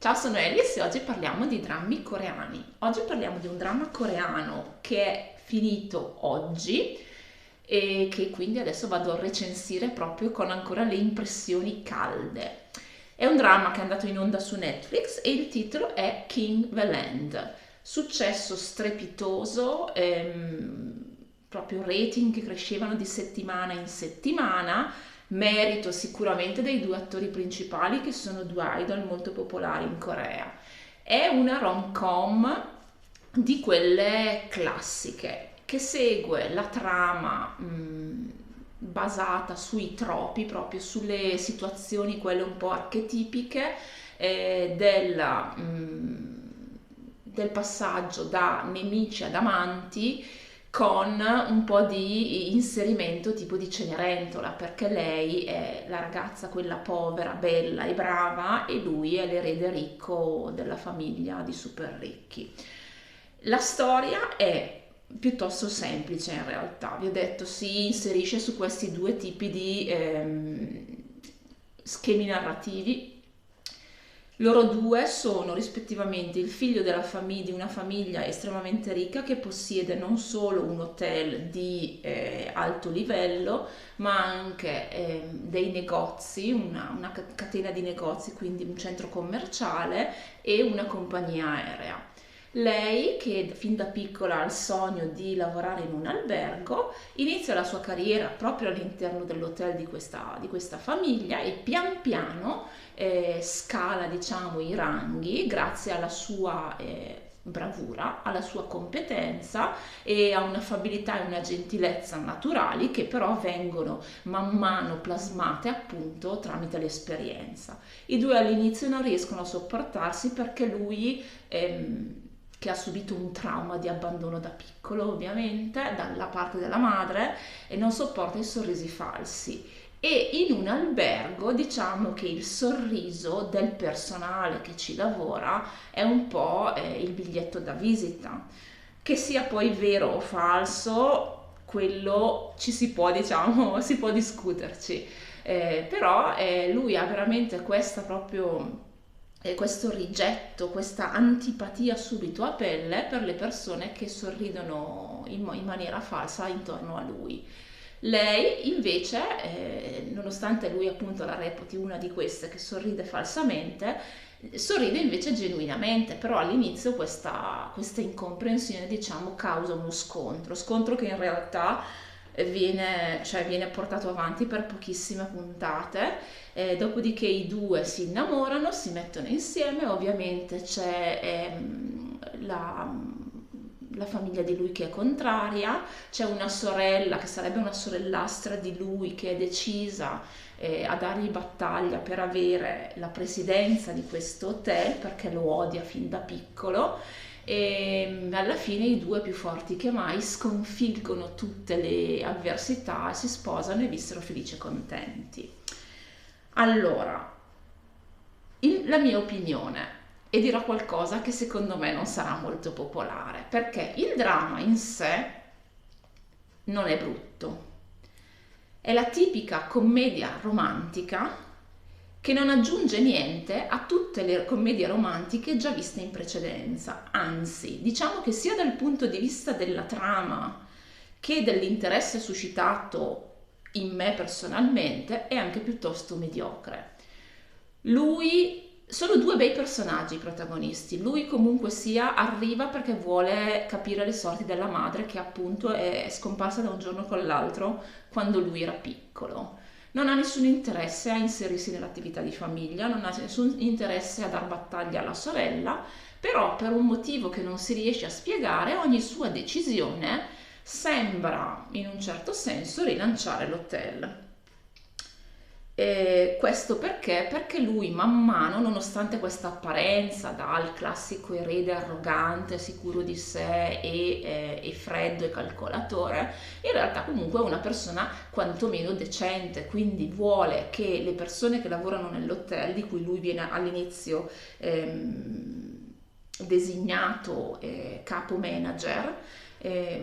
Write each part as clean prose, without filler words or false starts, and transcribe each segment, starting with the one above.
Ciao, sono Elis e oggi parliamo di drammi coreani. Oggi parliamo di un dramma coreano che è finito oggi e che quindi adesso vado a recensire proprio con ancora le impressioni calde. È un dramma che è andato in onda su Netflix e il titolo è King the Land. Successo strepitoso, proprio rating che crescevano di settimana in settimana. Merito sicuramente dei due attori principali che sono due idol molto popolari in Corea. È una rom-com di quelle classiche che segue la trama basata sui tropi, proprio sulle situazioni, quelle un po' archetipiche del passaggio da nemici ad amanti con un po' di inserimento tipo di Cenerentola, perché lei è la ragazza quella povera, bella e brava e lui è l'erede ricco della famiglia di super ricchi. La storia è piuttosto semplice in realtà, vi ho detto, si inserisce su questi due tipi di schemi narrativi. Loro due sono rispettivamente il figlio di una famiglia estremamente ricca che possiede non solo un hotel di alto livello, ma anche dei negozi, una catena di negozi, quindi un centro commerciale e una compagnia aerea. Lei, che fin da piccola ha il sogno di lavorare in un albergo, inizia la sua carriera proprio all'interno dell'hotel di questa famiglia e pian piano scala, diciamo, i ranghi grazie alla sua bravura, alla sua competenza e a un'affabilità e una gentilezza naturali che però vengono man mano plasmate appunto tramite l'esperienza. I due all'inizio non riescono a sopportarsi perché lui che ha subito un trauma di abbandono da piccolo, ovviamente, dalla parte della madre, e non sopporta i sorrisi falsi. E in un albergo diciamo che il sorriso del personale che ci lavora è un po' il biglietto da visita. Che sia poi vero o falso, quello ci si può, diciamo, si può discuterci. Però lui ha veramente questa proprio questo rigetto, questa antipatia subito a pelle per le persone che sorridono in maniera falsa intorno a lui. Lei invece, nonostante lui appunto la reputi una di queste che sorride falsamente, sorride invece genuinamente, però all'inizio questa incomprensione, diciamo, causa uno scontro che in realtà viene portato avanti per pochissime puntate, dopodiché i due si innamorano, si mettono insieme, ovviamente c'è la famiglia di lui che è contraria, c'è una sorella che sarebbe una sorellastra di lui che è decisa a dargli battaglia per avere la presidenza di questo hotel perché lo odia fin da piccolo e alla fine i due più forti che mai sconfiggono tutte le avversità, si sposano e vissero felici e contenti. Allora, la mia opinione, e dirò qualcosa che secondo me non sarà molto popolare, perché il dramma in sé non è brutto. È la tipica commedia romantica che non aggiunge niente a tutte le commedie romantiche già viste in precedenza. Anzi, diciamo che sia dal punto di vista della trama che dell'interesse suscitato in me personalmente è anche piuttosto mediocre. Lui sono due bei personaggi i protagonisti. Lui comunque sia arriva perché vuole capire le sorti della madre che appunto è scomparsa da un giorno con l'altro quando lui era piccolo. Non ha nessun interesse a inserirsi nell'attività di famiglia, non ha nessun interesse a dar battaglia alla sorella, però per un motivo che non si riesce a spiegare ogni sua decisione sembra in un certo senso rilanciare l'hotel. E questo perché? Perché lui man mano, nonostante questa apparenza dal classico erede arrogante, sicuro di sé e freddo e calcolatore, in realtà comunque è una persona quantomeno decente, quindi vuole che le persone che lavorano nell'hotel, di cui lui viene all'inizio designato capo manager,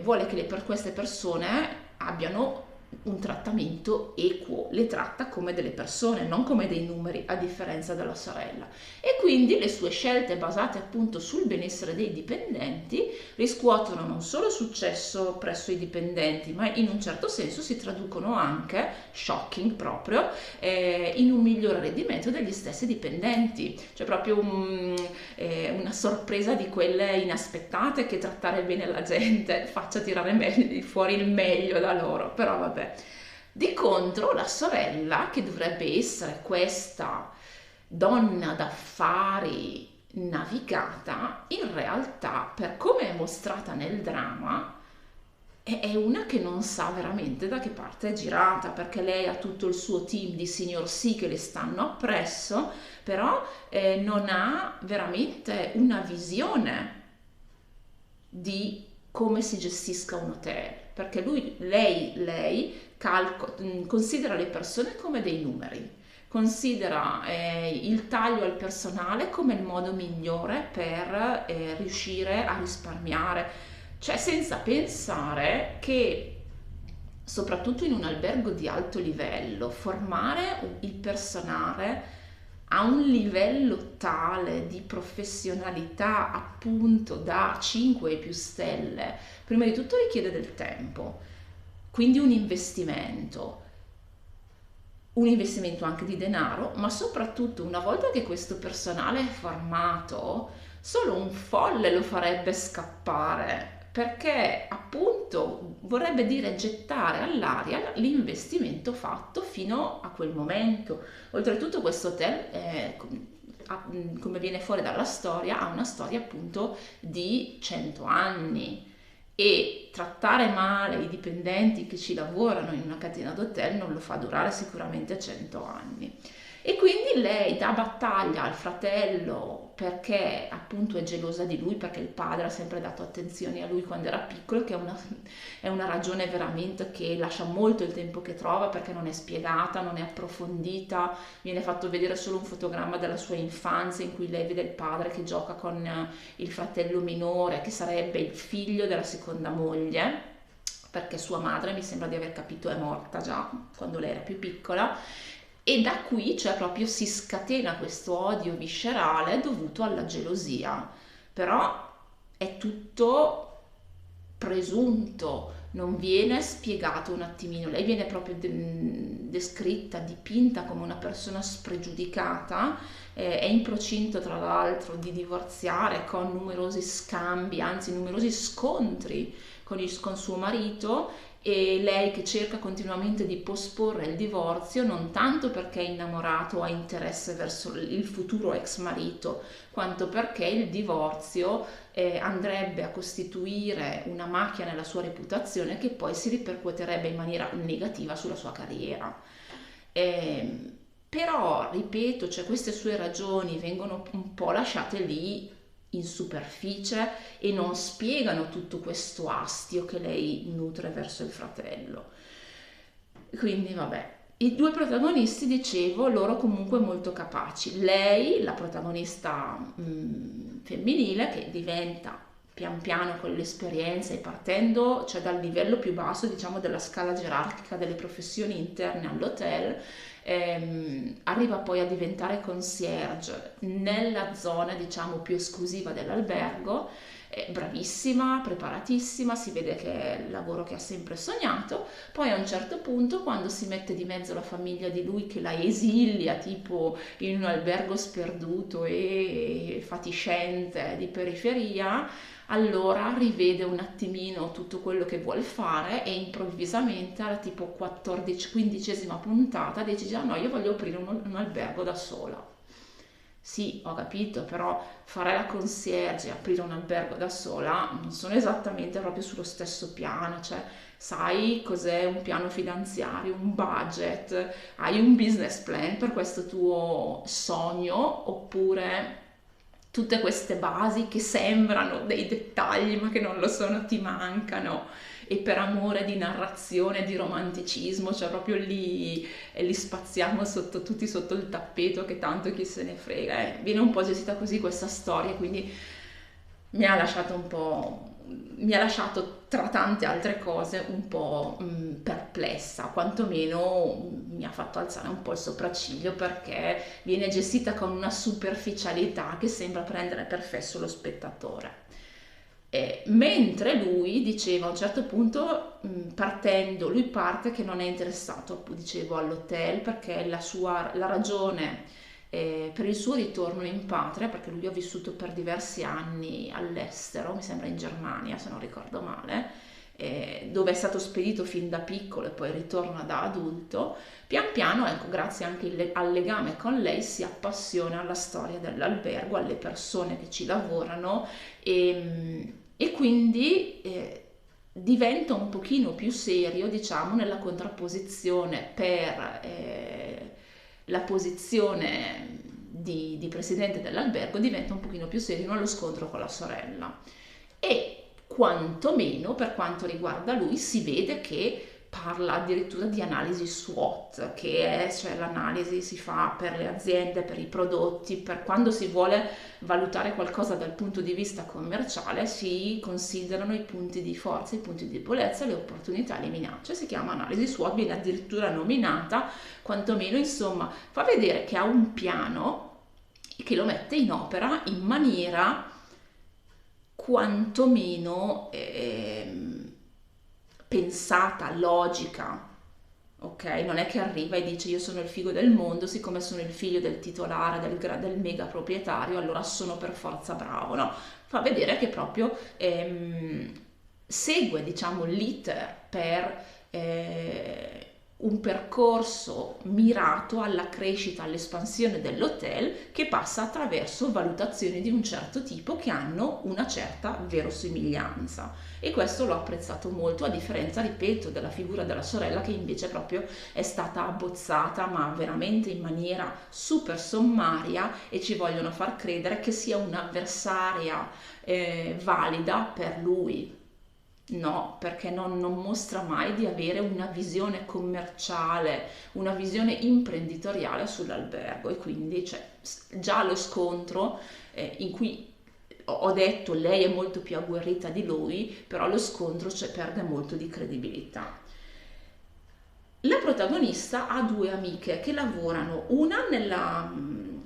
vuole che per queste persone abbiano un trattamento equo, le tratta come delle persone, non come dei numeri, a differenza della sorella. E quindi le sue scelte basate appunto sul benessere dei dipendenti riscuotono non solo successo presso i dipendenti, ma in un certo senso si traducono anche, shocking proprio, in un migliore rendimento degli stessi dipendenti. Cioè proprio una sorpresa di quelle inaspettate, che trattare bene la gente faccia tirare fuori il meglio da loro. Però vabbè. Di contro la sorella, che dovrebbe essere questa donna d'affari navigata, in realtà, per come è mostrata nel dramma, è una che non sa veramente da che parte è girata, perché lei ha tutto il suo team di signor sì che le stanno appresso, però non ha veramente una visione di come si gestisca un hotel, perché lei considera le persone come dei numeri, considera il taglio al personale come il modo migliore per riuscire a risparmiare, cioè senza pensare che soprattutto in un albergo di alto livello formare il personale a un livello tale di professionalità appunto da 5 e più stelle, prima di tutto richiede del tempo, quindi un investimento anche di denaro, ma soprattutto una volta che questo personale è formato, solo un folle lo farebbe scappare, perché appunto vorrebbe dire gettare all'aria l'investimento fatto fino a quel momento. Oltretutto questo hotel, come viene fuori dalla storia, ha una storia appunto di 100 anni, e trattare male i dipendenti che ci lavorano in una catena d'hotel non lo fa durare sicuramente 100 anni. E quindi lei dà battaglia al fratello perché appunto è gelosa di lui, perché il padre ha sempre dato attenzioni a lui quando era piccolo, che è una ragione veramente che lascia molto il tempo che trova, perché non è spiegata, non è approfondita. Viene fatto vedere solo un fotogramma della sua infanzia in cui lei vede il padre che gioca con il fratello minore, che sarebbe il figlio della seconda moglie, perché sua madre, mi sembra di aver capito, è morta già quando lei era più piccola. E da qui, cioè, proprio si scatena questo odio viscerale dovuto alla gelosia. Però è tutto presunto, non viene spiegato un attimino. Lei viene proprio descritta, dipinta come una persona spregiudicata, è in procinto tra l'altro di divorziare, con numerosi scambi, anzi numerosi scontri con suo marito, e lei che cerca continuamente di posporre il divorzio, non tanto perché è innamorato o ha interesse verso il futuro ex marito, quanto perché il divorzio andrebbe a costituire una macchia nella sua reputazione, che poi si ripercuoterebbe in maniera negativa sulla sua carriera. Però, ripeto, cioè, queste sue ragioni vengono un po' lasciate lì in superficie e non spiegano tutto questo astio che lei nutre verso il fratello. Quindi vabbè, i due protagonisti, dicevo, loro comunque molto capaci. Lei, la protagonista femminile, che diventa pian piano con l'esperienza e partendo, cioè dal livello più basso, diciamo, della scala gerarchica delle professioni interne all'hotel, arriva poi a diventare concierge nella zona, diciamo, più esclusiva dell'albergo. Bravissima, preparatissima, si vede che è il lavoro che ha sempre sognato. Poi a un certo punto, quando si mette di mezzo la famiglia di lui, che la esilia tipo in un albergo sperduto e fatiscente di periferia, allora rivede un attimino tutto quello che vuol fare, e improvvisamente alla tipo 14-15esima puntata decide: ah no, io voglio aprire un albergo da sola. Sì, ho capito, però fare la concierge e aprire un albergo da sola non sono esattamente proprio sullo stesso piano. Cioè, sai cos'è un piano finanziario, un budget, hai un business plan per questo tuo sogno, oppure tutte queste basi che sembrano dei dettagli ma che non lo sono, ti mancano, e per amore di narrazione, di romanticismo, cioè proprio lì, e li spaziamo tutti sotto il tappeto, che tanto chi se ne frega. Viene un po' gestita così questa storia, quindi mi ha lasciato un po', mi ha lasciato tra tante altre cose un po' perplessa, quantomeno mi ha fatto alzare un po' il sopracciglio perché viene gestita con una superficialità che sembra prendere per fesso lo spettatore. Mentre lui diceva a un certo punto, partendo, lui parte che non è interessato, dicevo, all'hotel perché la ragione per il suo ritorno in patria, perché lui ha vissuto per diversi anni all'estero, mi sembra in Germania se non ricordo male, dove è stato spedito fin da piccolo e poi ritorna da adulto, pian piano, ecco, grazie anche al legame con lei, si appassiona alla storia dell'albergo, alle persone che ci lavorano e quindi diventa un pochino più serio, diciamo, nella contrapposizione per la posizione di presidente dell'albergo, diventa un pochino più serio nello scontro con la sorella. E quantomeno per quanto riguarda lui si vede che parla addirittura di analisi SWOT, che è cioè l'analisi si fa per le aziende, per i prodotti, per quando si vuole valutare qualcosa dal punto di vista commerciale, si considerano i punti di forza, i punti di debolezza, le opportunità e le minacce. Si chiama analisi SWOT, viene addirittura nominata, quantomeno insomma fa vedere che ha un piano che lo mette in opera in maniera quantomeno pensata, logica, ok? Non è che arriva e dice io sono il figo del mondo, siccome sono il figlio del titolare, del mega proprietario, allora sono per forza bravo, no? Fa vedere che proprio segue, diciamo, l'iter per un percorso mirato alla crescita, all'espansione dell'hotel che passa attraverso valutazioni di un certo tipo che hanno una certa verosimiglianza e questo l'ho apprezzato molto a differenza, ripeto, della figura della sorella che invece proprio è stata abbozzata ma veramente in maniera super sommaria e ci vogliono far credere che sia un'avversaria valida per lui. No, perché non mostra mai di avere una visione commerciale, una visione imprenditoriale sull'albergo e quindi c'è già lo scontro in cui ho detto lei è molto più agguerrita di lui, però lo scontro perde molto di credibilità. La protagonista ha due amiche che lavorano, una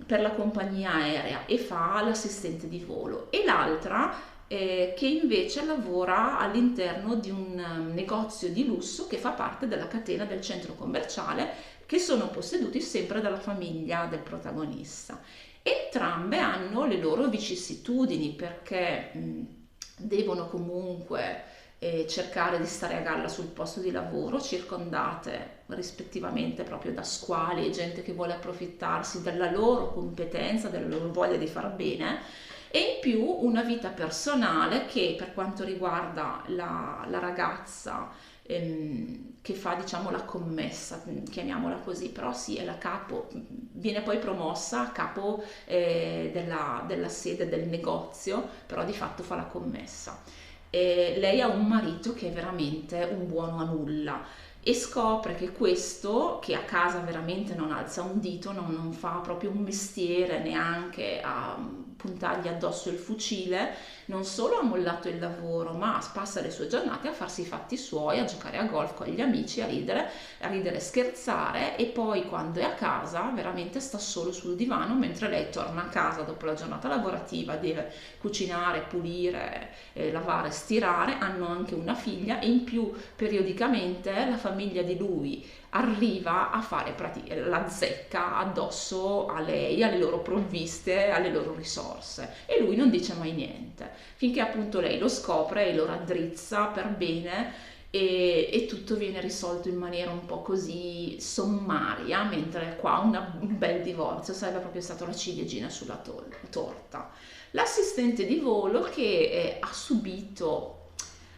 per la compagnia aerea e fa l'assistente di volo e l'altra che invece lavora all'interno di un negozio di lusso che fa parte della catena del centro commerciale che sono posseduti sempre dalla famiglia del protagonista. Entrambe hanno le loro vicissitudini perché devono comunque cercare di stare a galla sul posto di lavoro, circondate rispettivamente proprio da squali e gente che vuole approfittarsi della loro competenza, della loro voglia di far bene, e in più una vita personale che per quanto riguarda la ragazza che fa diciamo la commessa, chiamiamola così, però sì, è la capo, viene poi promossa a capo della sede del negozio, però di fatto fa la commessa. Lei ha un marito che è veramente un buono a nulla e scopre che questo, che a casa veramente non alza un dito, non fa proprio un mestiere neanche a puntargli addosso il fucile, non solo ha mollato il lavoro, ma passa le sue giornate a farsi i fatti suoi, a giocare a golf con gli amici, a ridere e scherzare e poi quando è a casa veramente sta solo sul divano mentre lei torna a casa dopo la giornata lavorativa, deve cucinare, pulire, lavare, stirare, hanno anche una figlia e in più periodicamente la famiglia di lui arriva a fare la zecca addosso a lei, alle loro provviste, alle loro risorse e lui non dice mai niente, finché appunto lei lo scopre e lo raddrizza per bene e tutto viene risolto in maniera un po' così sommaria, mentre qua un bel divorzio sarebbe proprio stata la ciliegina sulla torta. L'assistente di volo che ha subito.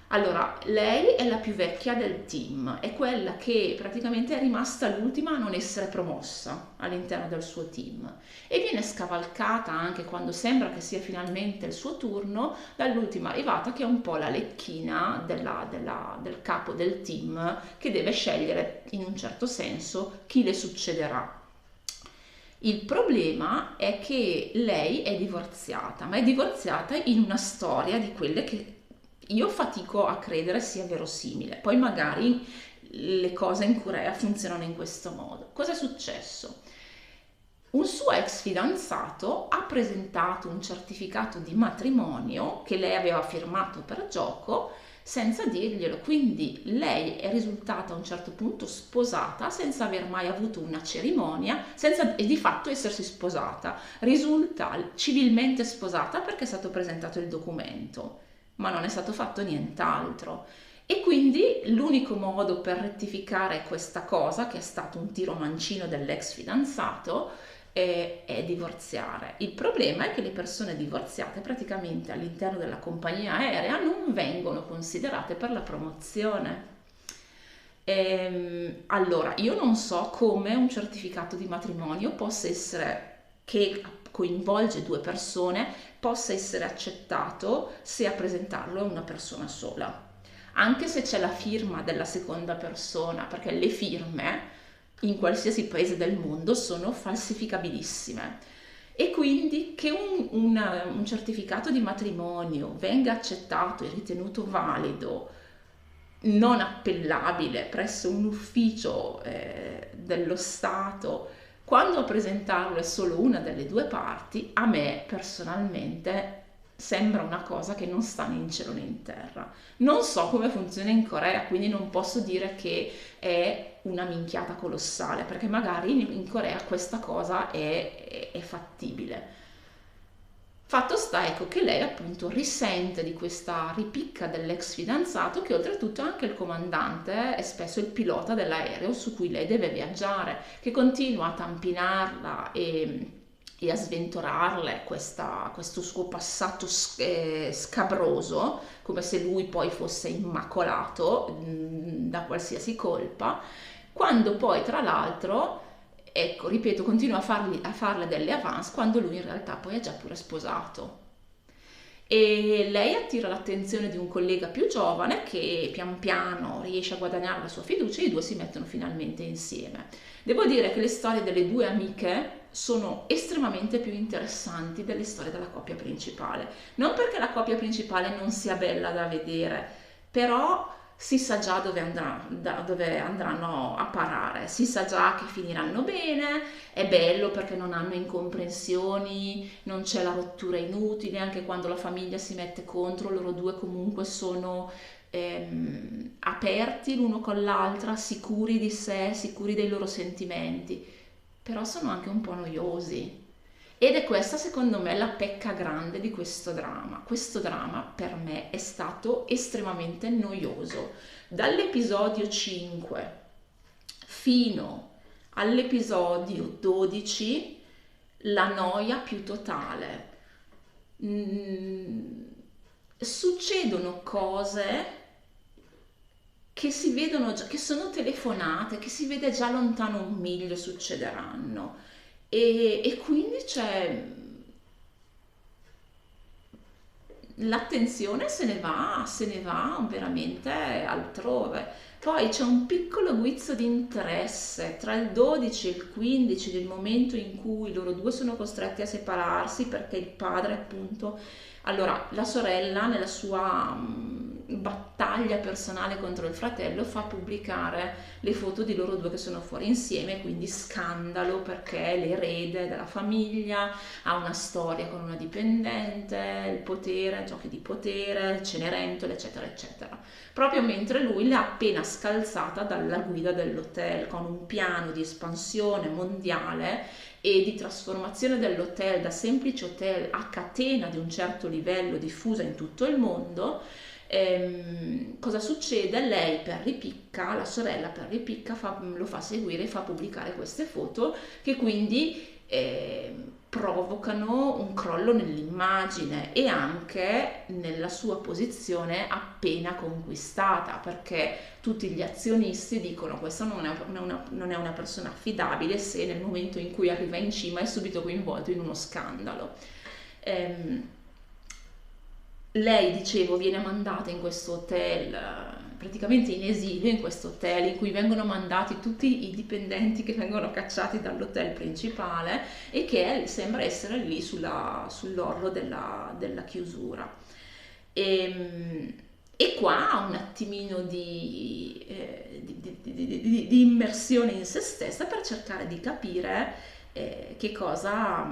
Allora, lei è la più vecchia del team, è quella che praticamente è rimasta l'ultima a non essere promossa all'interno del suo team e viene scavalcata anche quando sembra che sia finalmente il suo turno dall'ultima arrivata che è un po' la lecchina del capo del team che deve scegliere in un certo senso chi le succederà. Il problema è che lei è divorziata, ma è divorziata in una storia di quelle che io fatico a credere sia verosimile. Poi magari le cose in Corea funzionano in questo modo. Cosa è successo? Un suo ex fidanzato ha presentato un certificato di matrimonio che lei aveva firmato per gioco senza dirglielo, quindi lei è risultata a un certo punto sposata senza aver mai avuto una cerimonia, senza e di fatto essersi sposata. Risulta civilmente sposata perché è stato presentato il documento, ma non è stato fatto nient'altro. E quindi l'unico modo per rettificare questa cosa, che è stato un tiro mancino dell'ex fidanzato, è divorziare. Il problema è che le persone divorziate praticamente all'interno della compagnia aerea non vengono considerate per la promozione. Allora, io non so come un certificato di matrimonio possa essere, che coinvolge due persone, possa essere accettato se a presentarlo è una persona sola. Anche se c'è la firma della seconda persona, perché le firme in qualsiasi paese del mondo sono falsificabilissime. E quindi che un certificato di matrimonio venga accettato e ritenuto valido, non appellabile presso un ufficio dello Stato, quando a presentarlo è solo una delle due parti, a me personalmente sembra una cosa che non sta né in cielo né in terra. Non so come funziona in Corea, quindi non posso dire che è una minchiata colossale, perché magari in Corea questa cosa è fattibile. Fatto sta, ecco, che lei appunto risente di questa ripicca dell'ex fidanzato, che oltretutto è anche il comandante e spesso il pilota dell'aereo su cui lei deve viaggiare, che continua a tampinarla e a sventolarle questo suo passato scabroso, come se lui poi fosse immacolato da qualsiasi colpa, quando poi tra l'altro, ecco, ripeto, continua a farle delle avance quando lui in realtà poi è già pure sposato. E lei attira l'attenzione di un collega più giovane che pian piano riesce a guadagnare la sua fiducia e i due si mettono finalmente insieme. Devo dire che le storie delle due amiche sono estremamente più interessanti delle storie della coppia principale. Non perché la coppia principale non sia bella da vedere, però si sa già dove andranno a parare, si sa già che finiranno bene, è bello perché non hanno incomprensioni, non c'è la rottura inutile, anche quando la famiglia si mette contro, loro due comunque sono aperti l'uno con l'altra, sicuri di sé, sicuri dei loro sentimenti, però sono anche un po' noiosi. Ed è questa, secondo me, la pecca grande di questo dramma. Questo dramma per me è stato estremamente noioso. Dall'episodio 5 fino all'episodio 12, la noia più totale. Succedono cose che si vedono già, che sono telefonate, che si vede già lontano un miglio succederanno. E quindi c'è l'attenzione se ne va veramente altrove. Poi c'è un piccolo guizzo di interesse tra il 12 e il 15 del momento in cui loro due sono costretti a separarsi perché il padre appunto... Allora, la sorella nella sua battaglia personale contro il fratello fa pubblicare le foto di loro due che sono fuori insieme, quindi scandalo perché l'erede della famiglia ha una storia con una dipendente, il potere, giochi di potere, Cenerentola, eccetera, eccetera. Proprio mentre lui l'ha appena scalzata dalla guida dell'hotel con un piano di espansione mondiale e di trasformazione dell'hotel da semplice hotel a catena di un certo livello diffusa in tutto il mondo. Cosa succede? Lei per ripicca, la sorella per ripicca lo fa seguire e fa pubblicare queste foto che quindi provocano un crollo nell'immagine e anche nella sua posizione appena conquistata, perché tutti gli azionisti dicono questa non è una persona affidabile se nel momento in cui arriva in cima è subito coinvolto in uno scandalo. Lei, dicevo, viene mandata in questo hotel praticamente in esilio in questo hotel in cui vengono mandati tutti i dipendenti che vengono cacciati dall'hotel principale e che sembra essere lì sull'orlo della chiusura. E qua ha un attimino di immersione in se stessa per cercare di capire che cosa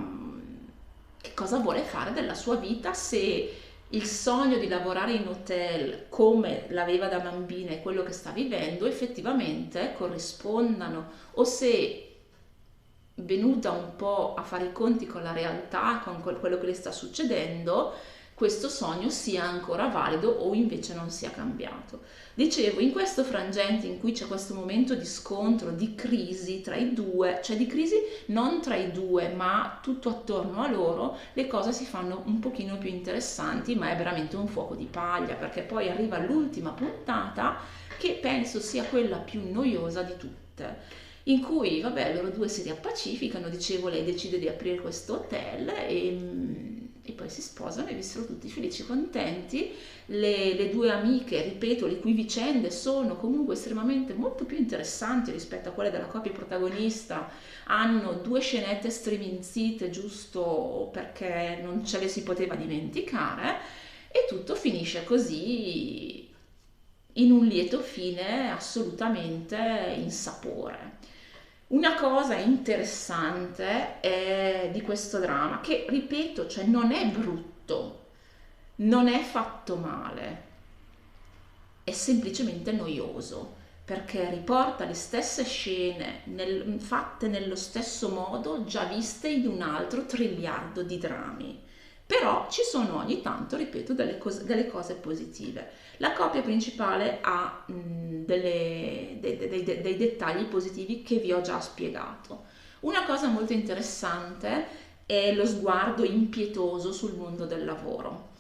vuole fare della sua vita, se il sogno di lavorare in hotel come l'aveva da bambina e quello che sta vivendo effettivamente corrispondano, o se venuta un po' a fare i conti con la realtà, con quello che le sta succedendo, questo sogno sia ancora valido o invece non sia cambiato. Dicevo, in questo frangente in cui c'è questo momento di scontro, di crisi tra i due, cioè di crisi non tra i due, ma tutto attorno a loro, le cose si fanno un pochino più interessanti, ma è veramente un fuoco di paglia, perché poi arriva l'ultima puntata, che penso sia quella più noiosa di tutte, in cui, vabbè, loro due si riappacificano, dicevo, lei decide di aprire questo hotel e poi si sposano e vissero tutti felici e contenti. Le due amiche, ripeto, le cui vicende sono comunque estremamente molto più interessanti rispetto a quelle della coppia protagonista, hanno due scenette striminzite giusto perché non ce le si poteva dimenticare, e tutto finisce così in un lieto fine assolutamente in sapore. Una cosa interessante è di questo dramma, che ripeto, cioè non è brutto, non è fatto male, è semplicemente noioso, perché riporta le stesse scene fatte nello stesso modo già viste in un altro triliardo di drammi. Però ci sono ogni tanto, ripeto, delle cose positive. La coppia principale ha dei dettagli positivi che vi ho già spiegato. Una cosa molto interessante è lo sguardo impietoso sul mondo del lavoro.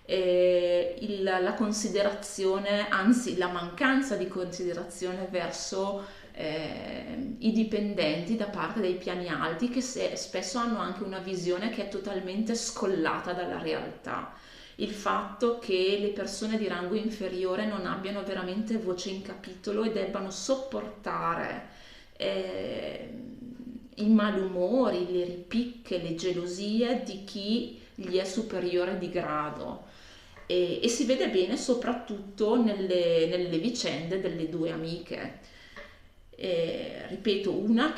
La considerazione, anzi la mancanza di considerazione verso i dipendenti da parte dei piani alti, che spesso hanno anche una visione che è totalmente scollata dalla realtà. Il fatto che le persone di rango inferiore non abbiano veramente voce in capitolo e debbano sopportare i malumori, le ripicche, le gelosie di chi gli è superiore di grado. E si vede bene soprattutto nelle vicende delle due amiche. Ripeto, una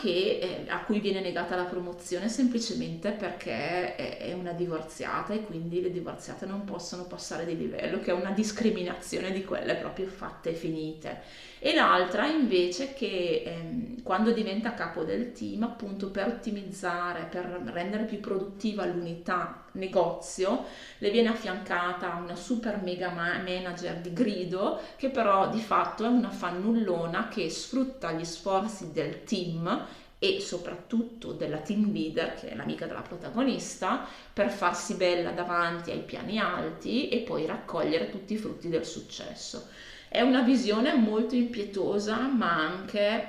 a cui viene negata la promozione semplicemente perché è una divorziata e quindi le divorziate non possono passare di livello, che è una discriminazione di quelle proprio fatte e finite. E l'altra invece che quando diventa capo del team, appunto per ottimizzare, per rendere più produttiva l'unità negozio, le viene affiancata una super mega manager di grido, che però di fatto è una fannullona che sfrutta gli sforzi del team e soprattutto della team leader, che è l'amica della protagonista, per farsi bella davanti ai piani alti e poi raccogliere tutti i frutti del successo. È una visione molto impietosa, ma anche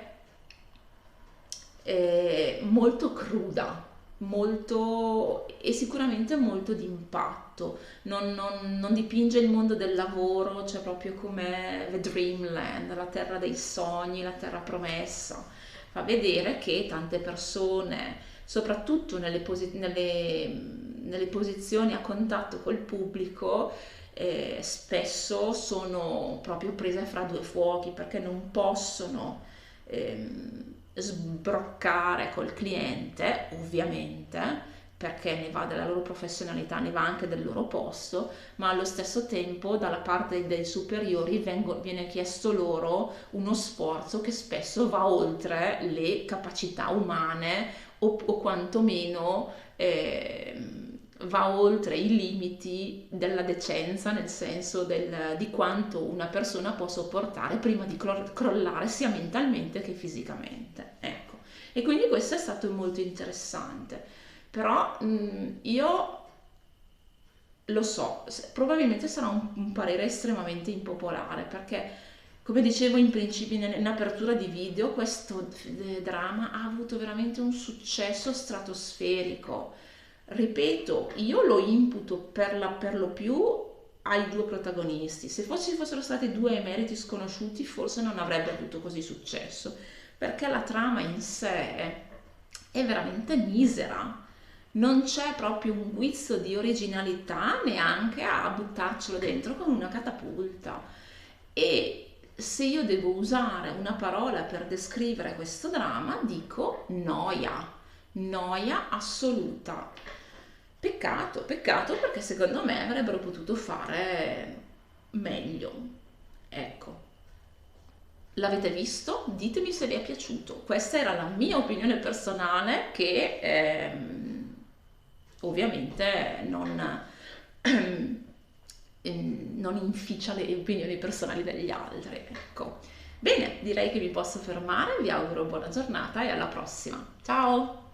molto cruda, e sicuramente molto d'impatto. Non dipinge il mondo del lavoro, cioè proprio come The Dreamland, la terra dei sogni, la terra promessa. Fa vedere che tante persone, soprattutto nelle posizioni a contatto col pubblico, spesso sono proprio prese fra due fuochi, perché non possono sbroccare col cliente, ovviamente, perché ne va della loro professionalità, ne va anche del loro posto, ma allo stesso tempo dalla parte dei superiori viene chiesto loro uno sforzo che spesso va oltre le capacità umane o quantomeno va oltre i limiti della decenza, nel senso di quanto una persona può sopportare prima di crollare sia mentalmente che fisicamente. Ecco. E quindi questo è stato molto interessante. Però io lo so, probabilmente sarà un parere estremamente impopolare, perché come dicevo in principio in apertura di video, questo dramma ha avuto veramente un successo stratosferico. Ripeto, io lo imputo per lo più ai due protagonisti. Se ci fossero stati due emeriti sconosciuti, forse non avrebbe avuto così successo, perché la trama in sé è veramente misera. Non c'è proprio un guizzo di originalità neanche a buttarcelo dentro con una catapulta. E se io devo usare una parola per descrivere questo dramma, dico noia, noia assoluta. Peccato, peccato perché secondo me avrebbero potuto fare meglio. Ecco, l'avete visto? Ditemi se vi è piaciuto. Questa era la mia opinione personale che ovviamente non inficia le opinioni personali degli altri. Ecco. Bene, direi che mi posso fermare, vi auguro buona giornata e alla prossima. Ciao!